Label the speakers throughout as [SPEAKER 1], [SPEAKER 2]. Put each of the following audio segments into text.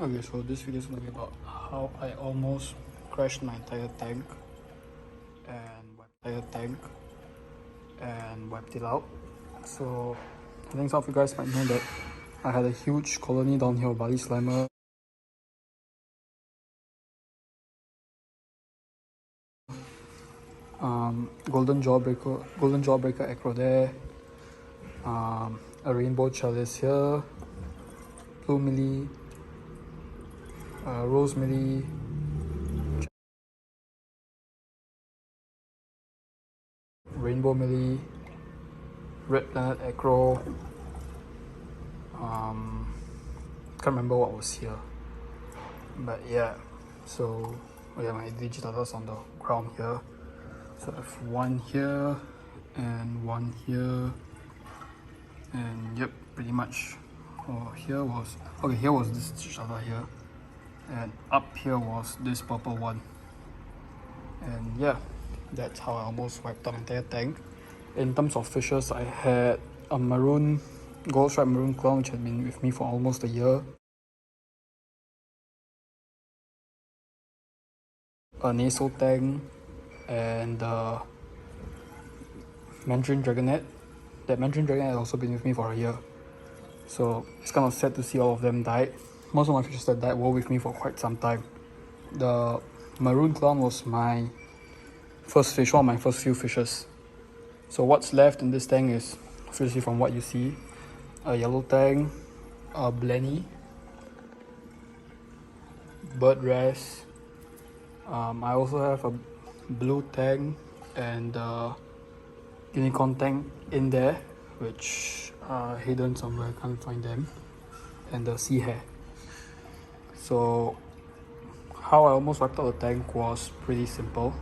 [SPEAKER 1] Okay, so this video is going to be about how I almost crashed my entire tank and wiped it out. So I think some of you guys might know that I had a huge colony down here of Bali Slimer. Golden jawbreaker acro there, a rainbow chalice here, blue millie, rose millie, rainbow millie, red planet acro. Can't remember what was here, but yeah. So my digitator's on the ground here. So I have one here and one here, and yep, pretty much. Here was this digitator here, and up here was this purple one. And yeah, that's how I almost wiped out my entire tank. In terms of fishes, I had a gold striped maroon clown, which had been with me for almost a year. A nasal tang, and the Mandarin dragonet. That Mandarin dragonet had also been with me for a year. So it's kind of sad to see all of them die. Most of my fishes that died were with me for quite some time. The maroon clown was my first fish, one of my first few fishes. So what's left in this tank is, obviously from what you see, a yellow tang, a blenny, bird wrasse. I also have a blue tang and unicorn tang in there, which are hidden somewhere, I can't find them, and the sea hare. So how I almost wiped out the tank was pretty simple.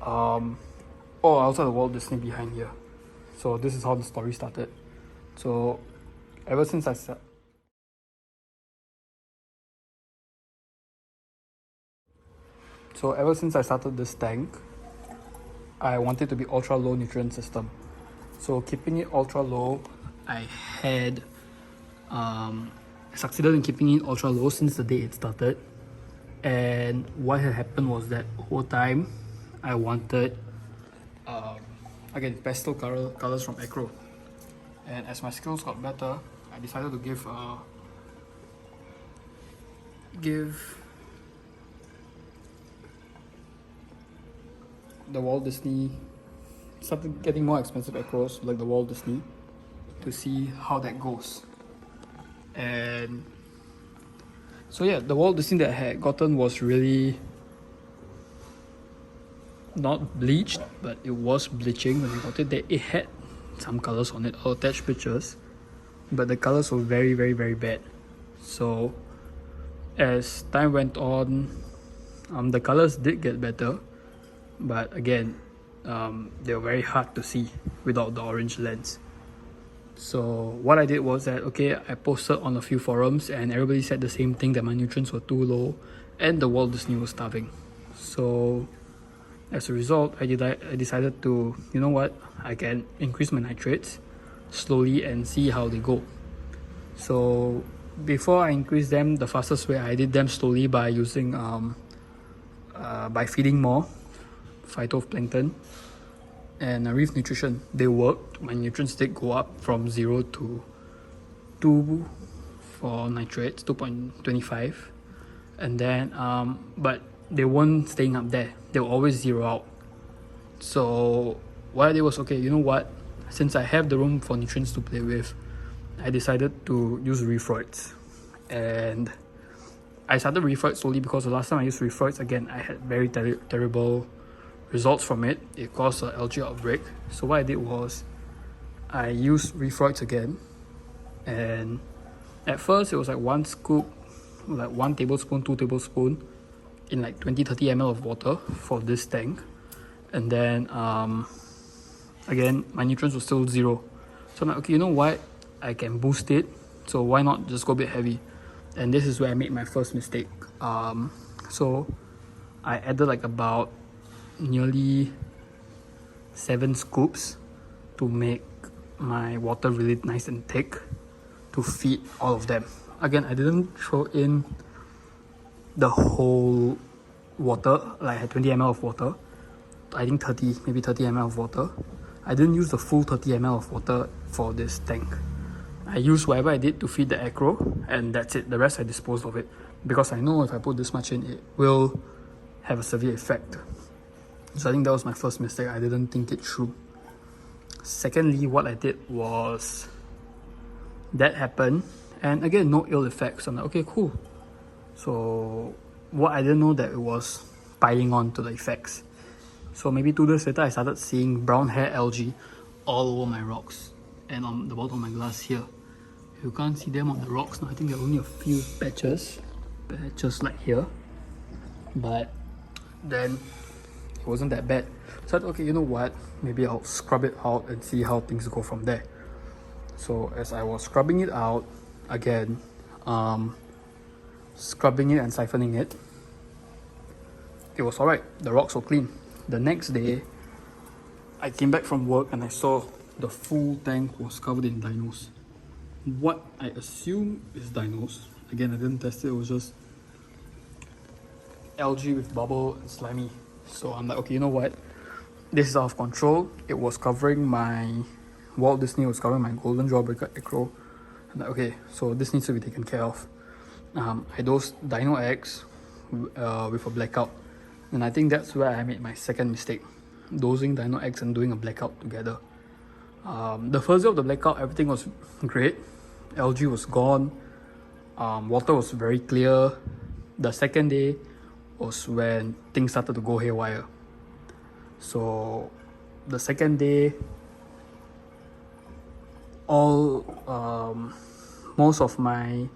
[SPEAKER 1] I also had a Walt Disney behind here. So this is how the story started. So ever since I started this tank, I wanted to be ultra low nutrient system. So keeping it ultra low, I had succeeded in keeping it ultra low since the day it started. And what had happened was that whole time I wanted again pastel colors from acro. And as my skills got better, I decided to give the Walt Disney, started getting more expensive acros like the Walt Disney, to see how that goes. And so yeah, the Walt Disney that I had gotten was really not bleached, but it was bleaching when I got it. It had some colors on it. I'll attach pictures, but the colors were very, very, very bad. So as time went on, the colors did get better, but again, they were very hard to see without the orange lens. So what I did was that, okay, I posted on a few forums and everybody said the same thing, that my nutrients were too low and the Walt Disney was starving. So as a result, I decided to, you know what, I can increase my nitrates slowly and see how they go. So before I increased them, the fastest way, I did them slowly by using by feeding more phytoplankton and Reef nutrition. They worked. My nutrients did go up from 0 to 2 for nitrates, 2.25, and then but they weren't staying up there. They were always zero out. So what I did was, okay, you know what, since I have the room for nutrients to play with, I decided to use Reefroids. And I started Reefroids slowly because the last time I used Reefroids, again, I had very terrible results from it. It caused an algae outbreak. So what I did was I used Reefroids again, and at first it was like one scoop, like 1 tablespoon, 2 tablespoons in like 20-30 ml of water for this tank. And then again, my nutrients were still 0. So I'm like, okay, you know what, I can boost it, so why not just go a bit heavy? And this is where I made my first mistake. So I added like about nearly 7 scoops to make my water really nice and thick. to feed all of them. Again, I didn't throw in the whole water, like I had 20 ml of water. I think 30, maybe 30 ml of water. I didn't use the full 30 ml of water for this tank. I used whatever I did to feed the acro, and that's it. The rest I disposed of it, because I know if I put this much in, it will have a severe effect. So I think that was my first mistake. I didn't think it through. Secondly, what I did was, that happened, and again, no ill effects. I'm like, okay, cool. So what I didn't know that it was piling on to the effects. So maybe 2 days later, I started seeing brown hair algae all over my rocks and on the bottom of my glass here. You can't see them on the rocks now. I think there are only a few patches like here. But then it wasn't that bad. So I thought, okay, you know what? Maybe I'll scrub it out and see how things go from there. So as I was scrubbing it out, again, scrubbing it and siphoning it, it was alright. The rocks were clean. The next day, I came back from work and I saw the full tank was covered in dinos. What I assume is dinos. Again, I didn't test it. It was just algae with bubble and slimy. So I'm like, okay, you know what? This is out of control. It was covering my Walt Disney, was covering my golden jawbreaker acro. I'm like, okay, so this needs to be taken care of. I dosed dino eggs with a blackout, and I think that's where I made my second mistake, dosing dino eggs and doing a blackout together. The first day of the blackout, everything was great. Algae was gone. Water was very clear. The second day was when things started to go haywire. So the second day, most of my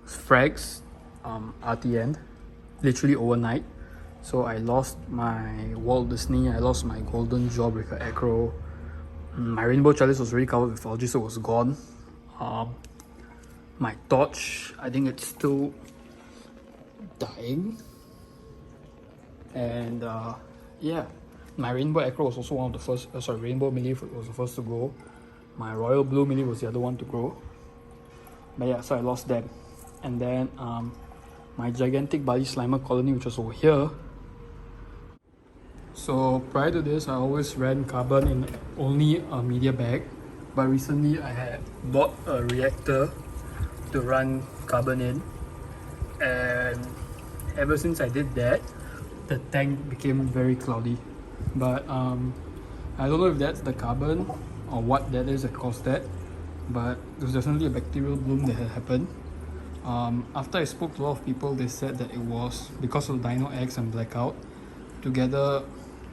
[SPEAKER 1] frags RTN literally overnight. So I lost my Walt Disney, I lost my golden jawbreaker acro. My rainbow chalice was already covered with algae, so it was gone. My torch, I think it's still dying. And yeah, my rainbow acro was also one of the first, rainbow melee was the first to grow. My royal blue melee was the other one to grow. But yeah, so I lost them. And then my gigantic Bali Slimer colony, which was over here. So prior to this, I always ran carbon in only a media bag. But recently I had bought a reactor to run carbon in. And ever since I did that, the tank became very cloudy. But I don't know if that's the carbon or what that is that caused that. But there was definitely a bacterial bloom that had happened. After I spoke to a lot of people, they said that it was because of dino eggs and blackout. Together,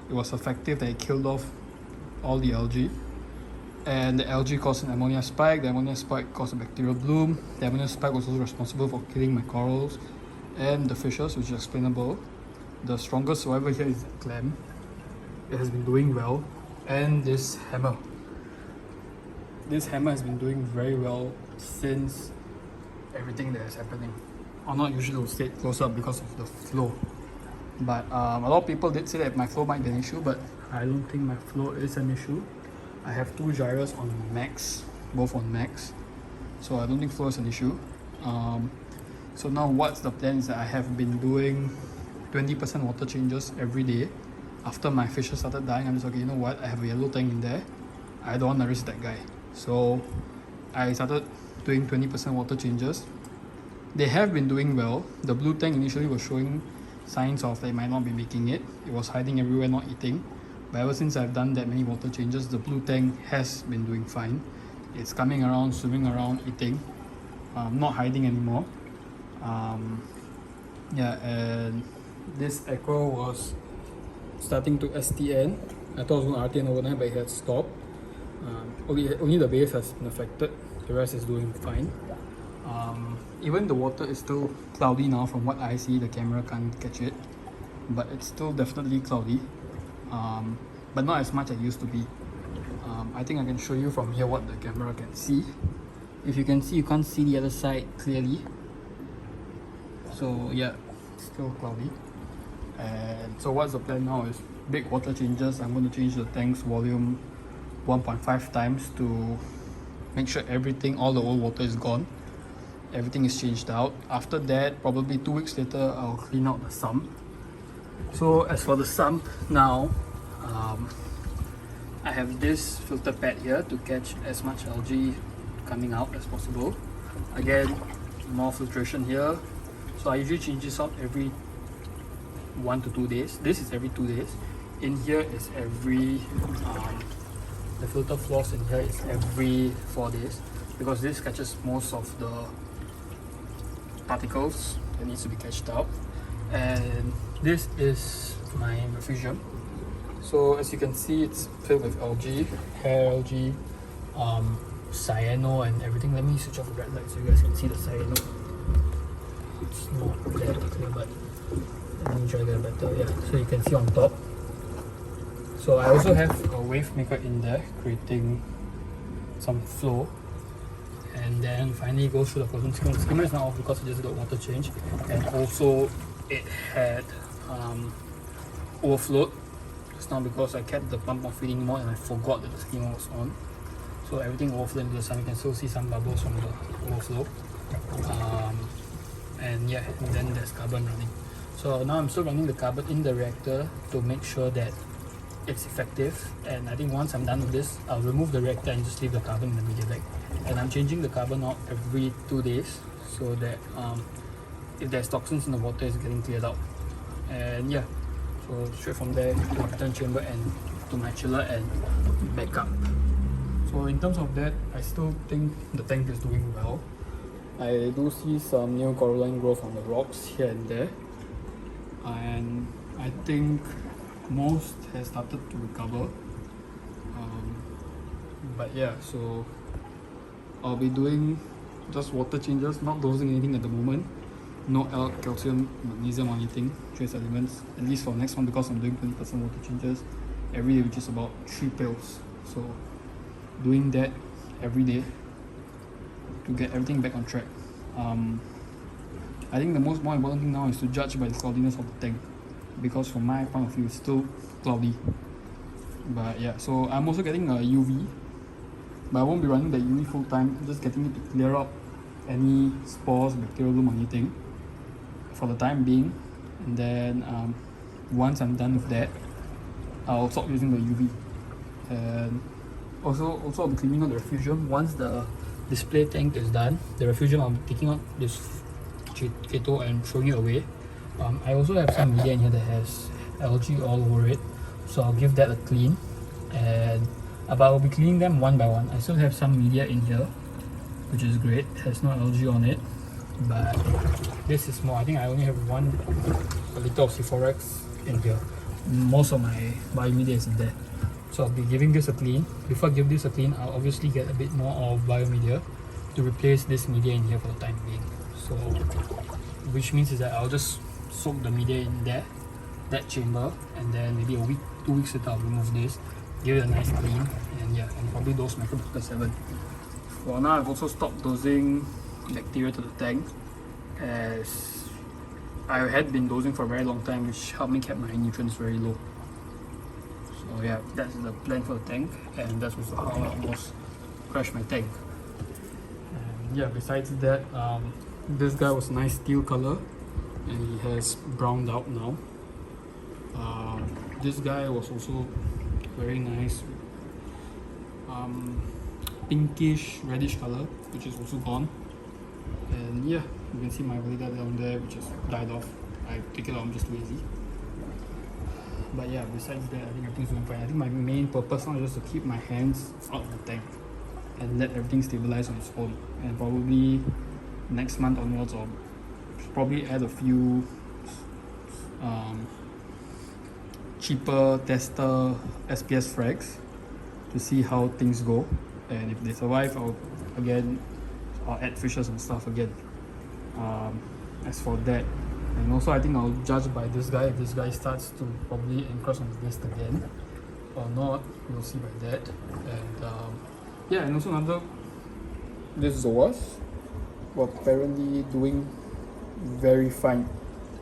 [SPEAKER 1] it was effective that it killed off all the algae. And the algae caused an ammonia spike. The ammonia spike caused a bacterial bloom. The ammonia spike was also responsible for killing my corals and the fishes, which is explainable. The strongest survivor here is the clam. It has been doing well. And this hammer. This hammer has been doing very well since everything that is happening. I'm not usually stay close up because of the flow. But a lot of people did say that my flow might be an issue, but I don't think my flow is an issue. I have 2 gyros on max, both on max. So I don't think flow is an issue. So now what's the plan is that I have been doing 20% water changes every day. After my fishes started dying, I'm just okay, you know what, I have a yellow tank in there. I don't want to risk that guy. So I started doing 20% water changes. They have been doing well. The blue tank initially was showing signs of they might not be making it. It was hiding everywhere, not eating. But ever since I've done that many water changes, the blue tank has been doing fine. It's coming around, swimming around, eating, not hiding anymore. Yeah, and this acro was starting to STN. I thought it was going to RTN overnight, but it had stopped. Only the base has been affected. The rest is doing fine. Even the water is still cloudy now from what I see. The camera can't catch it, but it's still definitely cloudy, but not as much as it used to be. I think I can show you from here what the camera can see. If you can see, you can't see the other side clearly. So yeah, it's still cloudy. And so what's the plan now is big water changes. I'm going to change the tank's volume 1.5 times to make sure everything, all the old water is gone. Everything is changed out. After that, probably 2 weeks later, I'll clean out the sump. So as for the sump now, I have this filter pad here to catch as much algae coming out as possible. Again, more filtration here. So I usually change this out every 1 to 2 days. This is every 2 days. In here is every, the filter floss in here is every 4 days, because this catches most of the particles that needs to be catched out. And this is my refugium. So as you can see, it's filled with algae, hair algae, cyano and everything. Let me switch off the red light so you guys can see the cyano. It's not that clear, but let me try to get better. Yeah, so you can see on top. So I also have a wave maker in there, creating some flow. And then finally it goes through the frozen skimmer. The skimmer is not off because it just got water change. And also it had overflowed just now because I kept the pump off feeding more and I forgot that the skimmer was on. So everything overflowed into the sun. You can still see some bubbles from the overflow. And yeah, and then there's carbon running. So now I'm still running the carbon in the reactor to make sure that it's effective. And I think once I'm done with this, I'll remove the reactor and just leave the carbon in the media bag. And I'm changing the carbon out every 2 days so that if there's toxins in the water, it's getting cleared out. And yeah, so straight from there to the return chamber and to my chiller and back up. So in terms of that, I still think the tank is doing well. I do see some new coralline growth on the rocks here and there, and I think most has started to recover. But yeah, so I'll be doing just water changes, not dosing anything at the moment. No calcium, magnesium or anything, trace elements, at least for next one, because I'm doing 20% water changes every day, which is about 3 pills. So doing that every day to get everything back on track. I think the more important thing now is to judge by the cloudiness of the tank, because from my point of view it's still cloudy. But yeah, so I'm also getting a UV, but I won't be running the UV full time. I'm just getting it to clear up any spores, bacterial bloom or anything for the time being. And then once I'm done with that, I'll stop using the UV. And also I'll be cleaning out the refugium. Once the display tank is done, the refugium, I'll be taking out this keto and throwing it away. I also have some media in here that has algae all over it, so I'll give that a clean. And but I'll be cleaning them one by one. I still have some media in here, which is great. It has no algae on it, but this is more. I think I only have a liter of C4X in here. Most of my biomedia is in there. So I'll be giving this a clean. Before I give this a clean, I'll obviously get a bit more of biomedia to replace this media in here for the time being. So, which means is that I'll just soak the media in there, that chamber, and then maybe a week, 2 weeks later I'll remove this, give it a nice clean, and yeah, and probably dose Microbacter 7. For now, I've also stopped dosing bacteria to the tank, as I had been dosing for a very long time, which helped me keep my nutrients very low. So yeah, that's the plan for the tank, and that's also how I almost crashed my tank. And yeah, besides that, this guy was a nice steel color, and he has browned out now. This guy was also very nice, pinkish reddish color, which is also gone. And yeah, you can see my Valida down there, which has died off. I take it out, I'm just lazy. But yeah, besides that, I think everything's doing fine. I think my main purpose now is just to keep my hands out of the tank and let everything stabilize on its own. And probably next month onwards, I'll probably add a few cheaper tester SPS frags to see how things go. And if they survive, I'll add fishes and stuff again. As for that, and also I think I'll judge by this guy. If this guy starts to probably encroach on the list again or not, we'll see by that. And yeah, and also this Zoas were apparently doing very fine.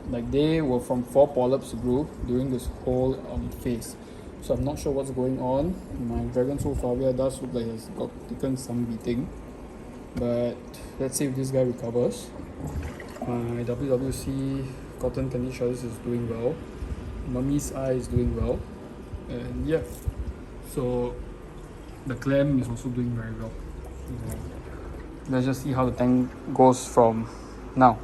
[SPEAKER 1] Like they were from 4 polyps grew during this whole phase. So I'm not sure what's going on. My Dragon Soul Flavia does look like it's got taken some beating. But let's see if this guy recovers. My WWC cotton candy shells is doing well. Mummy's eye is doing well. And yeah, so the clam is also doing very well. Let's just see how the tank goes from now.